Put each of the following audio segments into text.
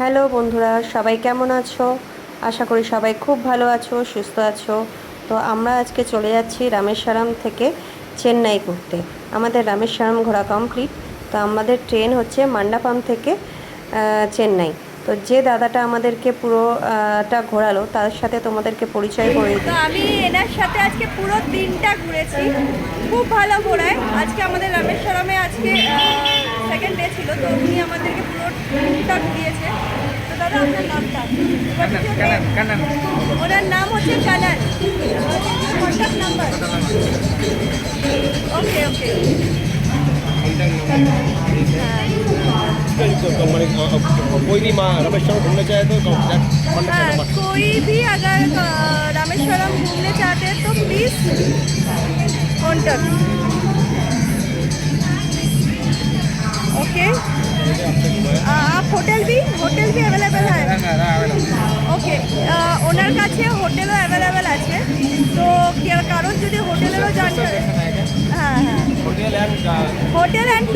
Hello বন্ধুরা, সবাই কেমন আছো? আশা করি সবাই খুব ভালো আছো, সুস্থ আছো। তো আমরা আজকে চলে যাচ্ছি রামেশ্বরম থেকে চেন্নাই ঘুরতে। আমাদের রামেশ্বরম ঘোরা কমপ্লিট। তো আমাদের ট্রেন হচ্ছে মান্ডাপাম থেকে চেন্নাই। তো যে দাদাটা আমাদেরকে পুরোটা ঘোরালো তার সাথে তোমাদেরকে পরিচয় করে দিই। তো আমি এনার সাথে আজকে পুরো দিনটা ঘুরেছি, খুব ভালো ঘোরায়। আজকে আমাদের রামেশ্বরমে আজকে সেকেন্ড ডে ছিল, তো উনি আমাদেরকে পুরো ট্যুরটা ঘুরিয়েছে। তো দাদা আপনার নামটা? ওনার নাম হচ্ছে Kanan. Contact number? Okay okay. कोई भी माँ रामेश्वरम घूमने चाहे तो कॉन्टेक्ट हाँ, नंबर। कोई भी अगर रामेश्वरम घूमने चाहते हैं तो प्लीज़ कॉन्टैक्ट। ओके, आप होटल भी अवेलेबल है? ওকে, ওনার কাছে হোটেলও অ্যাভেলেবেল আছে। তো কারণ যদি হোটেলেরও জানতে, হ্যাঁ হ্যাঁ, হোটেল অ্যান্ড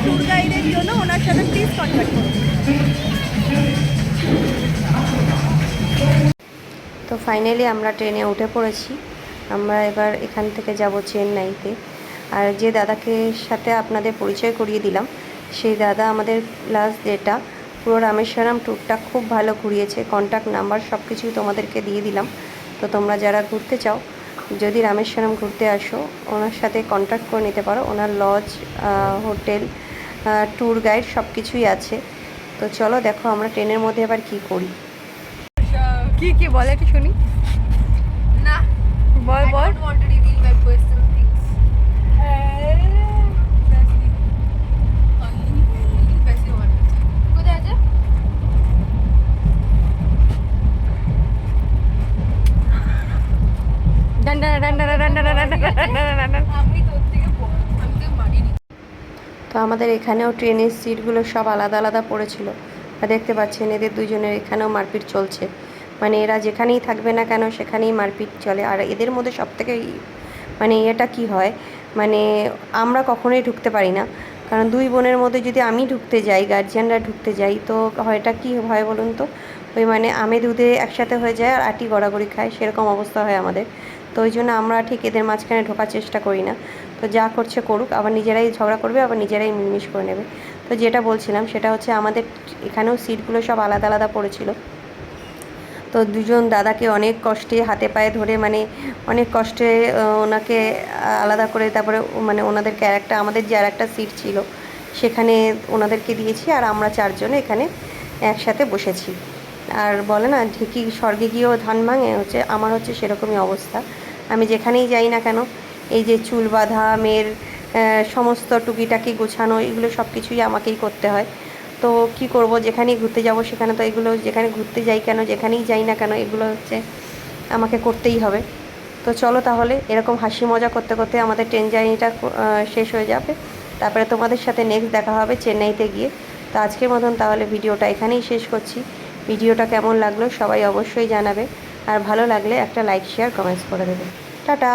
ট্যুর গাইডের জন্য ওনার সাথে প্লিজ কন্ট্যাক্ট করুন। তো ফাইনালি আমরা ট্রেনে উঠে পড়েছি। আমরা এবার এখান থেকে যাব চেন্নাইতে। আর যে দাদাকে সাথে আপনাদের পরিচয় করিয়ে দিলাম, সেই দাদা আমাদের লাস্ট ডেটা পুরো রামেশ্বরম ট্যুরটা খুব ভালো ঘুরিয়েছে। কন্ট্যাক্ট নাম্বার সব কিছুই তোমাদেরকে দিয়ে দিলাম। তো তোমরা যারা ঘুরতে চাও, যদি রামেশ্বরম ঘুরতে আসো, ওনার সাথে কন্ট্যাক্ট করে নিতে পারো। ওনার লজ, হোটেল, ট্যুর গাইড সব কিছুই আছে। তো চলো দেখো আমরা ট্রেনের মধ্যে এবার কী করি। কি কি বলে একটু শুনি। না, বল I ball. don't want to reveal my personal things. पैसे और কোথায় আছে? আমি তোর থেকে বড়, আমি তো মারিনি। তো আমাদের এখানেও ট্রেনের সিটগুলো সব আলাদা আলাদা পড়েছিল। আর দেখতে পাচ্ছেন এদের দুজনের এখানেও মারপিট চলছে। মানে এরা যেখানেই থাকবে না কেন সেখানেই মারপিট চলে। আর এদের মধ্যে সবথেকে মানে এটা কি হয়, মানে আমরা কখনোই ঢুকতে পারি না। কারণ দুই বোনের মধ্যে যদি আমি ঢুকতে যাই, গার্জিয়ানরা ঢুকতে যাই, তো হয়টা কী হয় বলুন তো, ওই মানে আমে দুধে একসাথে হয়ে যায় আর আটি গড়াগড়ি খায়, সেরকম অবস্থা হয় আমাদের। তো ওই জন্য আমরা ঠিক এদের মাঝখানে ঢোকার চেষ্টা করি না। তো যা করছে করুক, আবার নিজেরাই ঝগড়া করবে, আবার নিজেরাই মিলমিশ করে নেবে। তো যেটা বলছিলাম সেটা হচ্ছে আমাদের এখানেও সিটগুলো সব আলাদা আলাদা পড়েছিল। তো দুজন দাদাকে অনেক কষ্টে হাতে পায়ে ধরে, মানে অনেক কষ্টে ওনাকে আলাদা করে তারপরে মানে ওনাদেরকে আরেকটা, আমাদের যে আরেকটা সিট ছিল সেখানে ওনাদেরকে দিয়েছি। আর আমরা চারজনে এখানে একসাথে বসেছি। আর বলে না, ঢেকি স্বর্গে গিয়েও ধান ভাঙে, হচ্ছে আমার হচ্ছে সেরকমই অবস্থা। আমি যেখানেই যাই না কেন, এই যে চুল বাঁধা, মেয়ের সমস্ত টুকিটাকি গোছানো, এগুলো সব কিছুই আমাকেই করতে হয়। তো কি করব, যেখানেই ঘুরতে যাব সেখানে তো এগুলো, যেখানে ঘুরতে যাই কেন, যেখানেই যাই না কেন, এগুলো হচ্ছে আমাকে করতেই হবে। তো চলো তাহলে এরকম হাসি মজা করতে করতে আমাদের ট্রেন জার্নিটা শেষ হয়ে যাবে। তারপরে তোমাদের সাথে নেক্সট দেখা হবে চেন্নাইতে গিয়ে। তো আজকের মতন তাহলে ভিডিওটা এখানেই শেষ করছি। ভিডিওটা কেমন লাগলো সবাই অবশ্যই জানাবে। আর ভালো লাগলে একটা লাইক, শেয়ার, কমেন্টস করে দেবে। টাটা।